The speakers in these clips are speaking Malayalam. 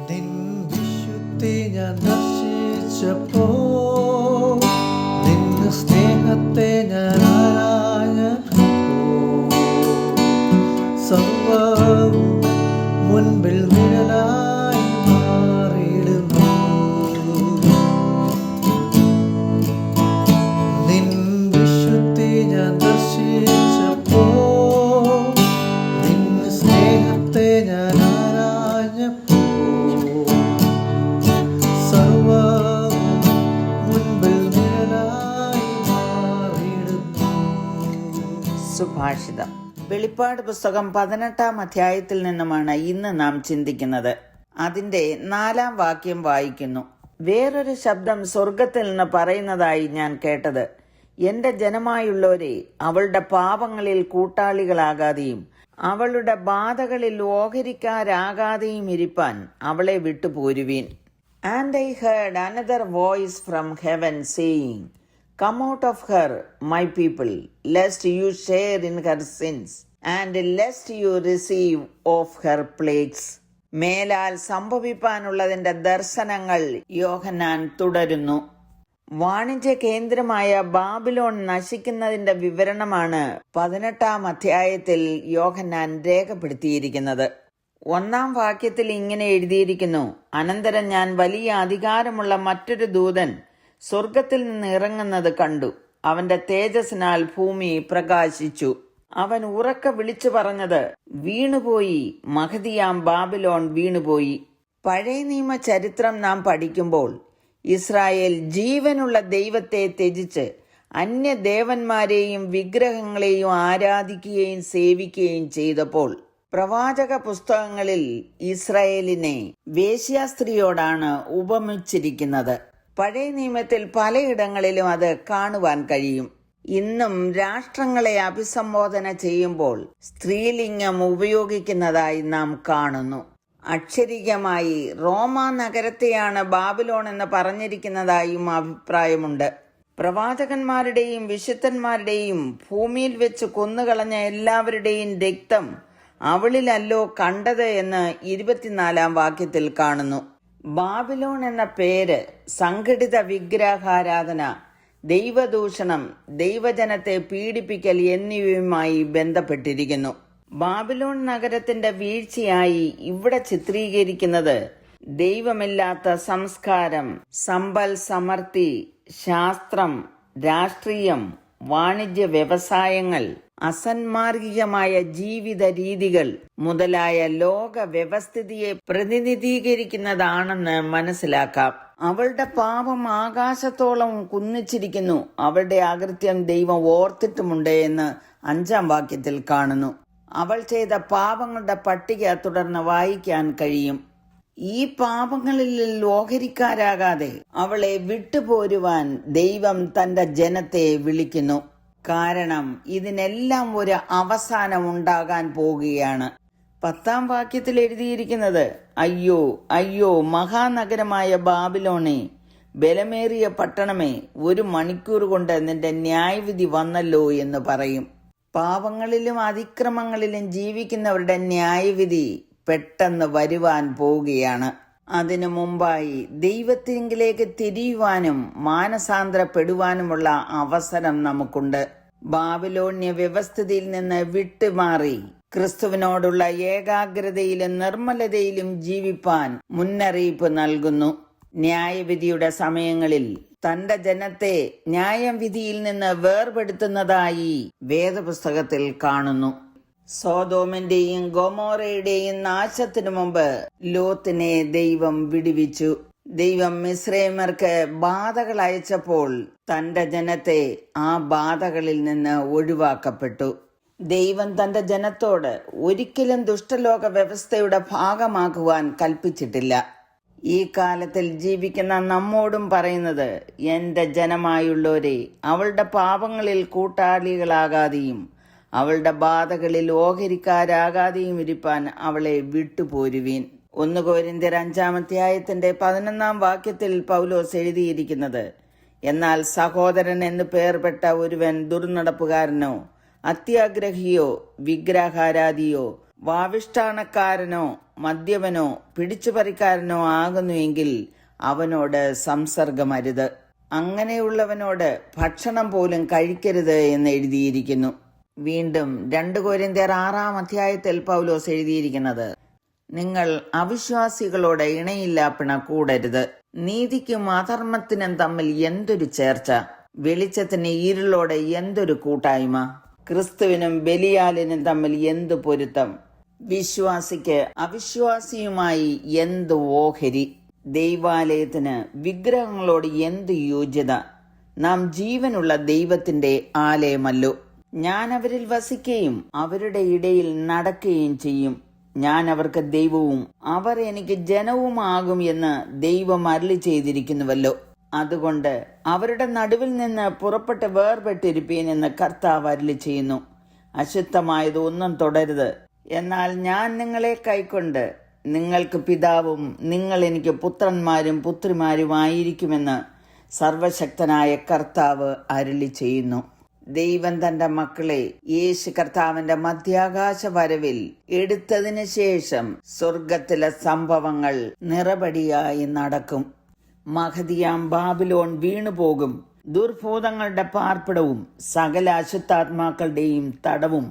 നിൻ വിശുദ്ധി ഞാൻ ദർശിച്ചപ്പോ നിന്റെ സ്നേഹത്തെ ഞാൻ ആരാഞ്ഞപ്പോ സർവവും മുൻപിൽ നിഴലായി മാറിയിടുന്നു. നിൻ വിശുദ്ധി ഞാൻ ദർശിച്ചപ്പോ നിന്റെ സ്നേഹത്തെ ഞാൻ ആരാഞ്ഞപ്പോ സർവവും മുൻപിൽ നിഴലായി മാറിയിടുന്നു. സുഭാഷിതം. വെളിപ്പാട് പുസ്തകം 18-ാം അധ്യായത്തിൽ നിന്നുമാണ് ഇന്ന് നാം ചിന്തിക്കുന്നത്. അതിന്റെ 4-ാം വാക്യം വായിക്കുന്നു. വേറൊരു ശബ്ദം സ്വർഗത്തിൽ നിന്ന് പറയുന്നതായി ഞാൻ കേട്ടത്, എന്റെ ജനമായുള്ളവരെ, അവളുടെ പാപങ്ങളിൽ കൂട്ടാളികളാകാതെയും അവളുടെ ബാധകളിൽ ഓഹരിക്കാരാകാതെയും ഇരിപ്പാൻ അവളെ വിട്ടുപോരുവീൻ. And I heard another voice from heaven saying, Come out of her, my people, lest you share in her sins, and lest you receive of her plagues. മേലാൽ സംഭവിപ്പാനുള്ളതിന്റെ ദർശനങ്ങൾ യോഹന്നാൻ തുടരുന്നു. വാണിജ്യ കേന്ദ്രമായ ബാബിലോൺ നശിക്കുന്നതിന്റെ വിവരണമാണ് 18-ാം അധ്യായത്തിൽ യോഹന്നാൻ രേഖപ്പെടുത്തിയിരിക്കുന്നത്. 1-ാം വാക്യത്തിൽ ഇങ്ങനെ എഴുതിയിരിക്കുന്നു, അനന്തരം ഞാൻ വലിയ അധികാരമുള്ള മറ്റൊരു ദൂതൻ സ്വർഗത്തിൽ നിന്ന് ഇറങ്ങുന്നത് കണ്ടു. അവന്റെ തേജസ്സിനാൽ ഭൂമി പ്രകാശിച്ചു. അവൻ ഉറക്കെ വിളിച്ചു പറഞ്ഞത്, വീണുപോയി, മഹതിയാം ബാബിലോൺ വീണുപോയി. പഴയ നിയമ ചരിത്രം നാം പഠിക്കുമ്പോൾ ഇസ്രായേൽ ജീവനുള്ള ദൈവത്തെ ത്യജിച്ച് അന്യദേവന്മാരെയും വിഗ്രഹങ്ങളെയും ആരാധിക്കുകയും സേവിക്കുകയും ചെയ്തപ്പോൾ പ്രവാചക പുസ്തകങ്ങളിൽ ഇസ്രായേലിനെ വേശ്യാസ്ത്രീയോടാണ് ഉപമിച്ചിരിക്കുന്നത്. പഴയ നിയമത്തിൽ പലയിടങ്ങളിലും അത് കാണുവാൻ കഴിയും. ഇന്നും രാഷ്ട്രങ്ങളെ അഭിസംബോധന ചെയ്യുമ്പോൾ സ്ത്രീലിംഗം ഉപയോഗിക്കുന്നതായി നാം കാണുന്നു. അക്ഷരികമായി റോമാ നഗരത്തെയാണ് ബാബിലോൺ എന്ന് പറഞ്ഞിരിക്കുന്നതായും അഭിപ്രായമുണ്ട്. പ്രവാചകന്മാരുടെയും വിശുദ്ധന്മാരുടെയും ഭൂമിയിൽ വെച്ച് കൊന്നുകളഞ്ഞ എല്ലാവരുടെയും രക്തം അവളിലല്ലോ കണ്ടത് എന്ന് 24-ാം വാക്യത്തിൽ കാണുന്നു. ബാബിലോൺ എന്ന പേര് സംഘടിത വിഗ്രഹാരാധന, ദൈവദൂഷണം, ദൈവജനത്തെ പീഡിപ്പിക്കൽ എന്നിവയുമായി ബന്ധപ്പെട്ടിരിക്കുന്നു. ബാബിലോൺ നഗരത്തിന്റെ വീഴ്ചയായി ഇവിടെ ചിത്രീകരിക്കുന്നത് ദൈവമില്ലാത്ത സംസ്കാരം, സമ്പൽ സമൃദ്ധി, ശാസ്ത്രം, രാഷ്ട്രീയം, വാണിജ്യ വ്യവസായങ്ങൾ, അസന്മാർഗികമായ ജീവിത രീതികൾ മുതലായ ലോക വ്യവസ്ഥിതിയെ പ്രതിനിധീകരിക്കുന്നതാണെന്ന് മനസ്സിലാക്കാം. അവളുടെ പാപം ആകാശത്തോളം കുന്നിച്ചിരിക്കുന്നു, അവളുടെ അകൃത്യം ദൈവം ഓർത്തിട്ടുമുണ്ട് എന്ന് 5-ാം വാക്യത്തിൽ കാണുന്നു. അവൾ ചെയ്ത പാപങ്ങളുടെ പട്ടിക തുടർന്ന് വായിക്കാൻ കഴിയും. ഈ പാപങ്ങളിൽ ഓഹരിക്കാരാകാതെ അവളെ വിട്ടുപോരുവാൻ ദൈവം തന്റെ ജനത്തെ വിളിക്കുന്നു. കാരണം ഇതിനെല്ലാം ഒരു അവസാനം ഉണ്ടാകാൻ പോകുകയാണ്. 10-ാം വാക്യത്തിൽ എഴുതിയിരിക്കുന്നത്, അയ്യോ അയ്യോ മഹാനഗരമായ ബാബിലോണേ, ബലമേറിയ പട്ടണമേ, 1 മണിക്കൂർ കൊണ്ട് നിന്റെ ന്യായവിധി വന്നല്ലോ എന്ന് പറയും. പാപങ്ങളിലും അതിക്രമങ്ങളിലും ജീവിക്കുന്നവരുടെ ന്യായവിധി പെട്ടെന്ന് വരുവാൻ പോവുകയാണ്. അതിനു മുമ്പായി ദൈവത്തിങ്കിലേക്ക് തിരിയുവാനും മാനസാന്തരപ്പെടുവാനുമുള്ള അവസരം നമുക്കുണ്ട്. ബാബിലോണ്യ വ്യവസ്ഥിതിയിൽ നിന്ന് വിട്ടുമാറി ക്രിസ്തുവിനോടുള്ള ഏകാഗ്രതയിലും നിർമ്മലതയിലും ജീവിപ്പാൻ മുന്നറിയിപ്പ് നൽകുന്നു. ന്യായവിധിയുടെ സമയങ്ങളിൽ തന്റെ ജനത്തെ ന്യായവിധിയിൽ നിന്ന് വേർപെടുത്തുന്നതായി വേദപുസ്തകത്തിൽ കാണുന്നു. സോദോമിന്റെയും ഗൊമോറയുടെയും നാശത്തിനു മുമ്പ് ലോത്തിനെ ദൈവം വിടുവിച്ചു. ദൈവം മിസ്രൈമ്യർക്ക് ബാധകൾ അയച്ചപ്പോൾ തന്റെ ജനത്തെ ആ ബാധകളിൽ നിന്ന് ഒഴിവാക്കപ്പെട്ടു. ദൈവം തന്റെ ജനത്തോട് ഒരിക്കലും ദുഷ്ടലോക വ്യവസ്ഥയുടെ ഭാഗമാക്കുവാൻ കൽപ്പിച്ചിട്ടില്ല. ഈ കാലത്തിൽ ജീവിക്കുന്ന നമ്മോടും പറയുന്നത്, എന്റെ ജനമായുള്ളവരെ, അവളുടെ പാപങ്ങളിൽ കൂട്ടാളികളാകാതെയും അവളുടെ ബാധകളിൽ ഓഹരിക്കാരാകാതെയും ഇരിപ്പാൻ അവളെ വിട്ടുപോരുവീൻ. 1 കൊരിന്ത്യർ 5-ാം അധ്യായത്തിന്റെ 11-ാം വാക്യത്തിൽ പൗലോസ് എഴുതിയിരിക്കുന്നത്, എന്നാൽ സഹോദരൻ എന്ന് പേർപ്പെട്ട ഒരുവൻ ദുർനടപ്പുകാരനോ അത്യാഗ്രഹിയോ വിഗ്രഹാരാധിയോ വാവിഷ്ഠാനക്കാരനോ മദ്യപനോ പിടിച്ചുപറിക്കാരനോ ആകുന്നുവെങ്കിൽ അവനോട് സംസർഗമരുത്. അങ്ങനെയുള്ളവനോട് ഭക്ഷണം പോലും കഴിക്കരുത് എന്ന് എഴുതിയിരിക്കുന്നു. വീണ്ടും 2 കൊരിന്ത്യർ 6 പൗലോസ് എഴുതിയിരിക്കുന്നത്, നിങ്ങൾ അവിശ്വാസികളോട് ഇണയില്ലാപ്പിണ കൂടരുത്. നീതിക്കും അധർമ്മത്തിനും തമ്മിൽ എന്തൊരു ചേർച്ച, വെളിച്ചത്തിന് ഇരുളോടെ എന്തൊരു കൂട്ടായ്മ, ക്രിസ്തുവിനും ബലിയാലിനും തമ്മിൽ എന്തു പൊരുത്തം, വിശ്വാസിക്ക് അവിശ്വാസിയുമായി എന്ത് ഓഹരി, ദൈവാലയത്തിന് വിഗ്രഹങ്ങളോട് എന്ത് യോഗ്യത. നാം ജീവനുള്ള ദൈവത്തിന്റെ ആലയമല്ലോ. ഞാൻ അവരിൽ വസിക്കുകയും അവരുടെ ഇടയിൽ നടക്കുകയും ചെയ്യും. ഞാൻ അവർക്ക് ദൈവവും അവർ എനിക്ക് ജനവുമാകും എന്ന് ദൈവം അരുളി ചെയ്തിരിക്കുന്നുവല്ലോ. അതുകൊണ്ട് അവരുടെ നടുവിൽ നിന്ന് പുറപ്പെട്ട് വേർപെട്ടിരിപ്പീൻ എന്ന് കർത്താവ് അരുളി ചെയ്യുന്നു. അശുദ്ധമായത് ഒന്നും തുടരുത്. എന്നാൽ ഞാൻ നിങ്ങളെ കൈക്കൊണ്ട് നിങ്ങൾക്ക് പിതാവും നിങ്ങൾ എനിക്ക് പുത്രന്മാരും പുത്രിമാരുമായിരിക്കുമെന്ന് സർവശക്തനായ കർത്താവ് അരുളി ചെയ്യുന്നു. ദൈവം തന്റെ മക്കളെ യേശു കർത്താവിന്റെ മധ്യാകാശ വരവിൽ എടുത്തതിന് ശേഷം സ്വർഗത്തിലെ സംഭവങ്ങൾ നിറപടിയായി നടക്കും. മഹതിയാം ബാബിലോൺ വീണുപോകും. ദുർഭൂതങ്ങളുടെ പാർപ്പിടവും സകല അശുദ്ധാത്മാക്കളുടെയും തടവും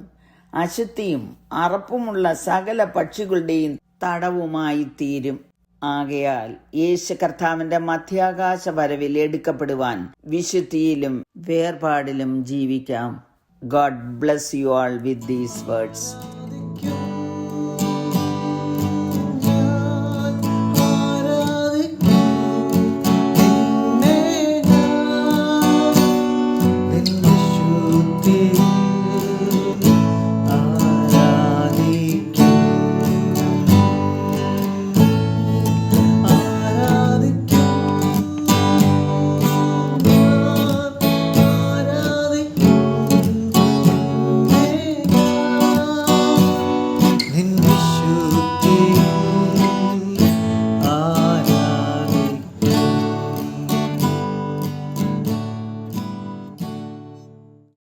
അശുദ്ധിയും അറപ്പുമുള്ള സകല പക്ഷികളുടെയും തടവുമായി തീരും. ആകയാൽ യേശു കർത്താവിന്റെ മധ്യാകാശ വരവിൽ എടുക്കപ്പെടുവാൻ വിശുദ്ധിയിലും വേർപാടിലും ജീവിക്കാം. God bless you all with these words.